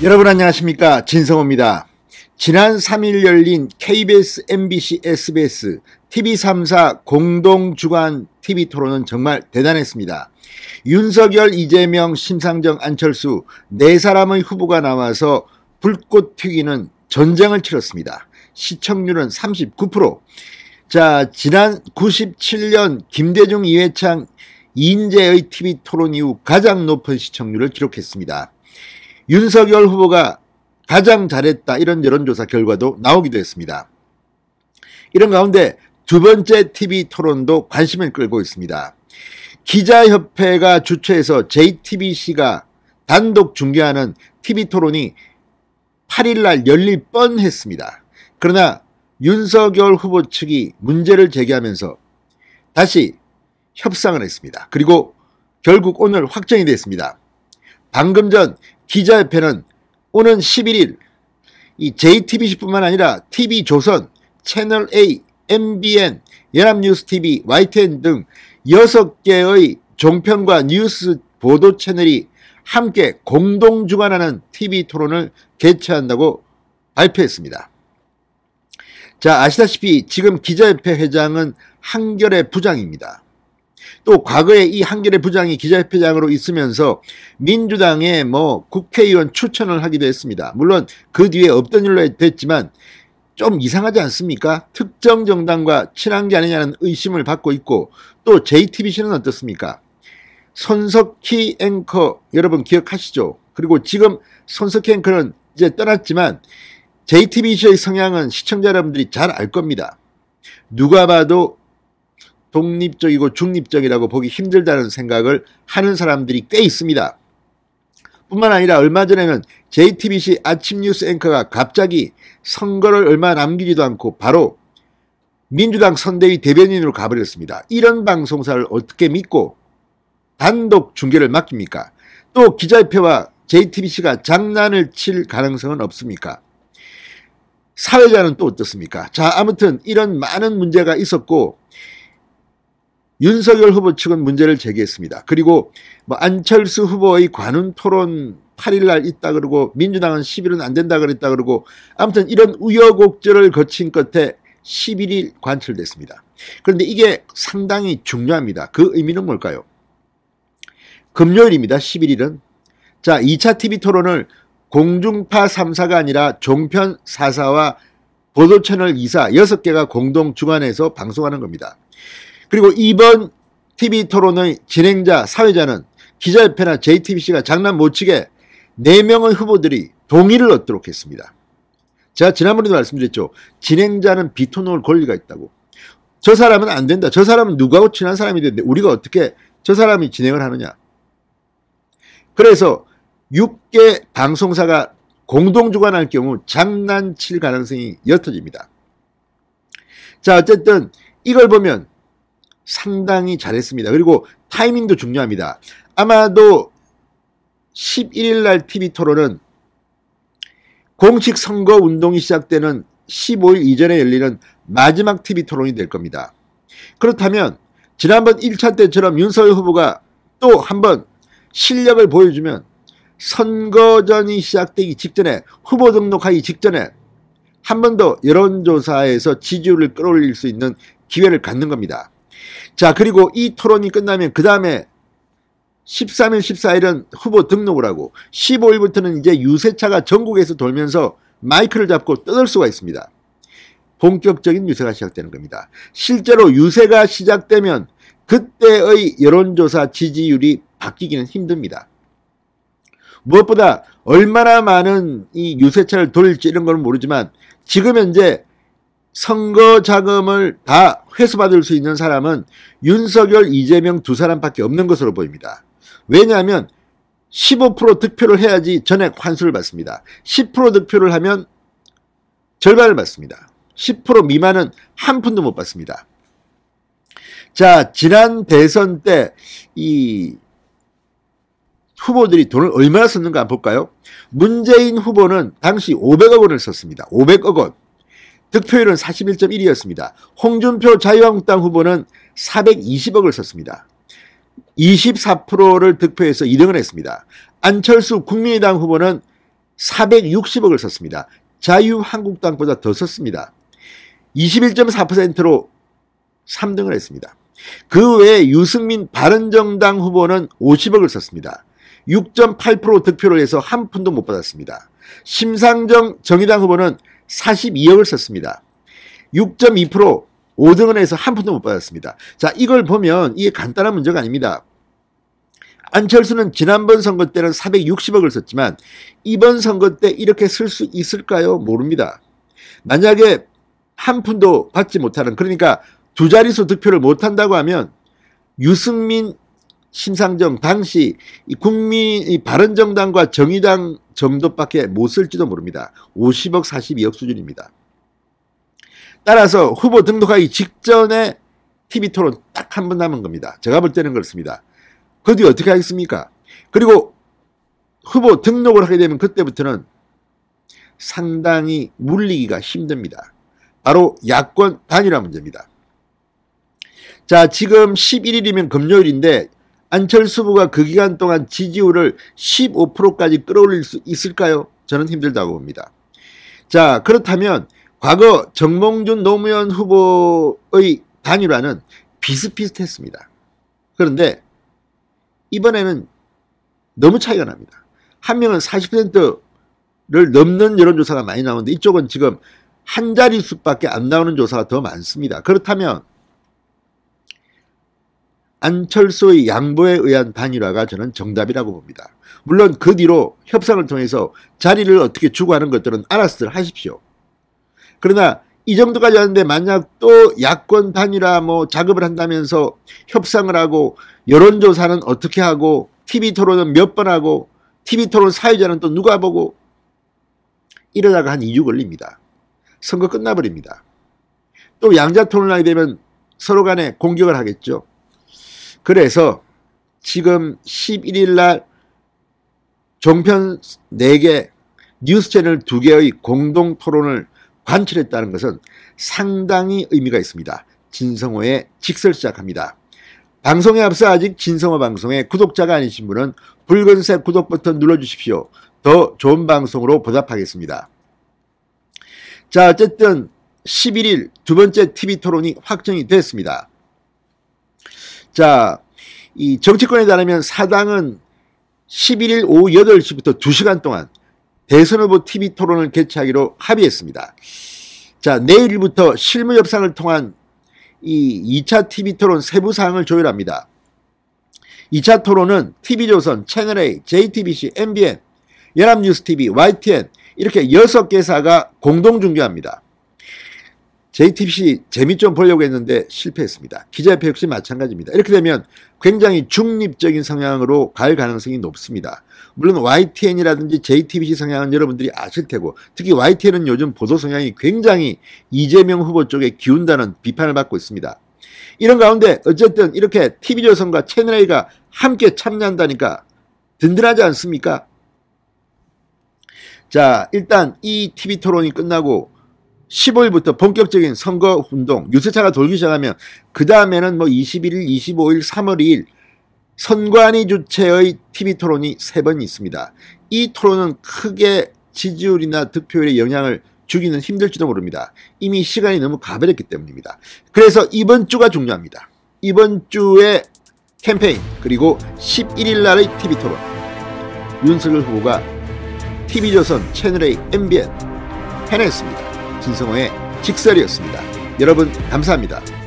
여러분 안녕하십니까, 진성호입니다. 지난 3일 열린 KBS, MBC, SBS, TV3사 공동주관 TV토론은 정말 대단했습니다. 윤석열, 이재명, 심상정, 안철수 네 사람의 후보가 나와서 불꽃 튀기는 전쟁을 치렀습니다. 시청률은 39%. 자, 지난 97년 김대중, 이회창, 이인재의 TV토론 이후 가장 높은 시청률을 기록했습니다. 윤석열 후보가 가장 잘했다, 이런 여론조사 결과도 나오기도 했습니다. 이런 가운데 두 번째 TV토론도 관심을 끌고 있습니다. 기자협회가 주최해서 JTBC가 단독 중계하는 TV토론이 8일날 열릴 뻔했습니다. 그러나 윤석열 후보 측이 문제를 제기하면서 다시 협상을 했습니다. 그리고 결국 오늘 확정이 됐습니다. 방금 전 기자협회는 오는 11일 이 JTBC뿐만 아니라 TV조선, 채널A, MBN, 연합뉴스TV, YTN 등 6개의 종편과 뉴스 보도 채널이 함께 공동 주관하는 TV토론을 개최한다고 발표했습니다. 자, 아시다시피 지금 기자협회 회장은 한겨레 부장입니다. 또 과거에 이 한겨레 부장이 기자협회장으로 있으면서 민주당의 국회의원 추천을 하기도 했습니다. 물론 그 뒤에 없던 일로 됐지만 좀 이상하지 않습니까? 특정 정당과 친한 게 아니냐는 의심을 받고 있고, 또 JTBC는 어떻습니까? 손석희 앵커 여러분 기억하시죠? 그리고 지금 손석희 앵커는 이제 떠났지만 JTBC의 성향은 시청자 여러분들이 잘 알 겁니다. 누가 봐도 독립적이고 중립적이라고 보기 힘들다는 생각을 하는 사람들이 꽤 있습니다. 뿐만 아니라 얼마 전에는 JTBC 아침 뉴스 앵커가 갑자기 선거를 얼마 남기지도 않고 바로 민주당 선대위 대변인으로 가버렸습니다. 이런 방송사를 어떻게 믿고 단독 중계를 맡깁니까? 또 기자협회와 JTBC가 장난을 칠 가능성은 없습니까? 사회자는 또 어떻습니까? 자, 아무튼 이런 많은 문제가 있었고 윤석열 후보 측은 문제를 제기했습니다. 그리고 안철수 후보의 관훈 토론 8일날 있다 그러고 민주당은 10일은 안 된다 그랬다 그러고, 아무튼 이런 우여곡절을 거친 끝에 11일 관철됐습니다. 그런데 이게 상당히 중요합니다. 그 의미는 뭘까요? 금요일입니다. 11일은. 자, 2차 TV토론을 공중파 3사가 아니라 종편 4사와 보도채널 2사 6개가 공동 주관해서 방송하는 겁니다. 그리고 이번 TV토론의 진행자, 사회자는 기자협회나 JTBC가 장난 못 치게 4명의 후보들이 동의를 얻도록 했습니다. 제가 지난번에도 말씀드렸죠. 진행자는 비토놓을 권리가 있다고. 저 사람은 안 된다. 저 사람은 누구하고 친한 사람이 되는데 우리가 어떻게 저 사람이 진행을 하느냐. 그래서 6개 방송사가 공동 주관할 경우 장난칠 가능성이 옅어집니다. 자, 어쨌든 이걸 보면 상당히 잘했습니다. 그리고 타이밍도 중요합니다. 아마도 11일 날 TV토론은 공식 선거운동이 시작되는 15일 이전에 열리는 마지막 TV토론이 될 겁니다. 그렇다면 지난번 1차 때처럼 윤석열 후보가 또 한번 실력을 보여주면 선거전이 시작되기 직전에, 후보 등록하기 직전에 한 번 더 여론조사에서 지지율을 끌어올릴 수 있는 기회를 갖는 겁니다. 자, 그리고 이 토론이 끝나면 그 다음에 13일, 14일은 후보 등록을 하고 15일부터는 이제 유세차가 전국에서 돌면서 마이크를 잡고 떠들 수가 있습니다. 본격적인 유세가 시작되는 겁니다. 실제로 유세가 시작되면 그때의 여론조사 지지율이 바뀌기는 힘듭니다. 무엇보다 얼마나 많은 이 유세차를 돌릴지 이런 건 모르지만 지금 현재 선거 자금을 다 회수받을 수 있는 사람은 윤석열, 이재명 두 사람밖에 없는 것으로 보입니다. 왜냐하면 15% 득표를 해야지 전액 환수를 받습니다. 10% 득표를 하면 절반을 받습니다. 10% 미만은 한 푼도 못 받습니다. 자, 지난 대선 때 이 후보들이 돈을 얼마나 썼는가 한번 볼까요? 문재인 후보는 당시 500억 원을 썼습니다. 500억 원. 득표율은 41.1이었습니다. 홍준표 자유한국당 후보는 420억을 썼습니다. 24%를 득표해서 2등을 했습니다. 안철수 국민의당 후보는 460억을 썼습니다. 자유한국당보다 더 썼습니다. 21.4%로 3등을 했습니다. 그 외에 유승민 바른정당 후보는 50억을 썼습니다. 6.8% 득표를 해서 한 푼도 못 받았습니다. 심상정 정의당 후보는 42억을 썼습니다. 6.2% 5등을 해서 한 푼도 못 받았습니다. 자, 이걸 보면 이게 간단한 문제가 아닙니다. 안철수는 지난번 선거 때는 460억을 썼지만 이번 선거 때 이렇게 쓸 수 있을까요? 모릅니다. 만약에 한 푼도 받지 못하는, 그러니까 두 자릿수 득표를 못한다고 하면 유승민, 심상정 당시 국민 바른정당과 정의당 정도밖에 못 쓸지도 모릅니다. 50억 42억 수준입니다. 따라서 후보 등록하기 직전에 TV토론 딱 한 번 남은 겁니다. 제가 볼 때는 그렇습니다. 그 뒤 어떻게 하겠습니까? 그리고 후보 등록을 하게 되면 그때부터는 상당히 물리기가 힘듭니다. 바로 야권 단일화 문제입니다. 자, 지금 11일이면 금요일인데 안철수 후보가 그 기간 동안 지지율을 15%까지 끌어올릴 수 있을까요? 저는 힘들다고 봅니다. 자, 그렇다면 과거 정몽준 노무현 후보의 단일화는 비슷비슷했습니다. 그런데 이번에는 너무 차이가 납니다. 한 명은 40%를 넘는 여론조사가 많이 나오는데 이쪽은 지금 한 자릿수밖에 안 나오는 조사가 더 많습니다. 그렇다면 안철수의 양보에 의한 단일화가 저는 정답이라고 봅니다. 물론 그 뒤로 협상을 통해서 자리를 어떻게 주고 하는 것들은 알아서 하십시오. 그러나 이 정도까지 하는데 만약 또 야권 단일화 작업을 한다면서 협상을 하고 여론조사는 어떻게 하고 TV토론은 몇 번 하고 TV토론 사회자는 또 누가 보고 이러다가 한 2주 걸립니다. 선거 끝나버립니다. 또 양자토론을 하게 되면 서로 간에 공격을 하겠죠. 그래서 지금 11일 날 종편 4개, 뉴스 채널 2개의 공동 토론을 관철했다는 것은 상당히 의미가 있습니다. 진성호의 직설 시작합니다. 방송에 앞서 아직 진성호 방송에 구독자가 아니신 분은 붉은색 구독 버튼 눌러주십시오. 더 좋은 방송으로 보답하겠습니다. 자, 어쨌든 11일 두 번째 TV토론이 확정이 됐습니다. 자, 이 정치권에 따르면 사당은 11일 오후 8시부터 2시간 동안 대선 후보 TV토론을 개최하기로 합의했습니다. 자, 내일부터 실무 협상을 통한 이 2차 TV토론 세부 사항을 조율합니다. 2차 토론은 TV조선, 채널A, JTBC, MBN, 연합뉴스TV, YTN 이렇게 6개사가 공동 중계합니다. JTBC 재미 좀 보려고 했는데 실패했습니다. 기자협회 역시 마찬가지입니다. 이렇게 되면 굉장히 중립적인 성향으로 갈 가능성이 높습니다. 물론 YTN이라든지 JTBC 성향은 여러분들이 아실 테고 특히 YTN은 요즘 보도 성향이 굉장히 이재명 후보 쪽에 기운다는 비판을 받고 있습니다. 이런 가운데 어쨌든 이렇게 TV조선과 채널A가 함께 참여한다니까 든든하지 않습니까? 자, 일단 이 TV토론이 끝나고 15일부터 본격적인 선거운동, 유세차가 돌기 시작하면 그 다음에는 21일, 25일, 3월 2일 선관위 주최의 TV토론이 3번 있습니다. 이 토론은 크게 지지율이나 득표율에 영향을 주기는 힘들지도 모릅니다. 이미 시간이 너무 가버렸기 때문입니다. 그래서 이번 주가 중요합니다. 이번 주의 캠페인 그리고 11일 날의 TV토론 윤석열 후보가 TV조선, 채널A, MBN 해냈습니다. 진성호의 직설이었습니다. 여러분 감사합니다.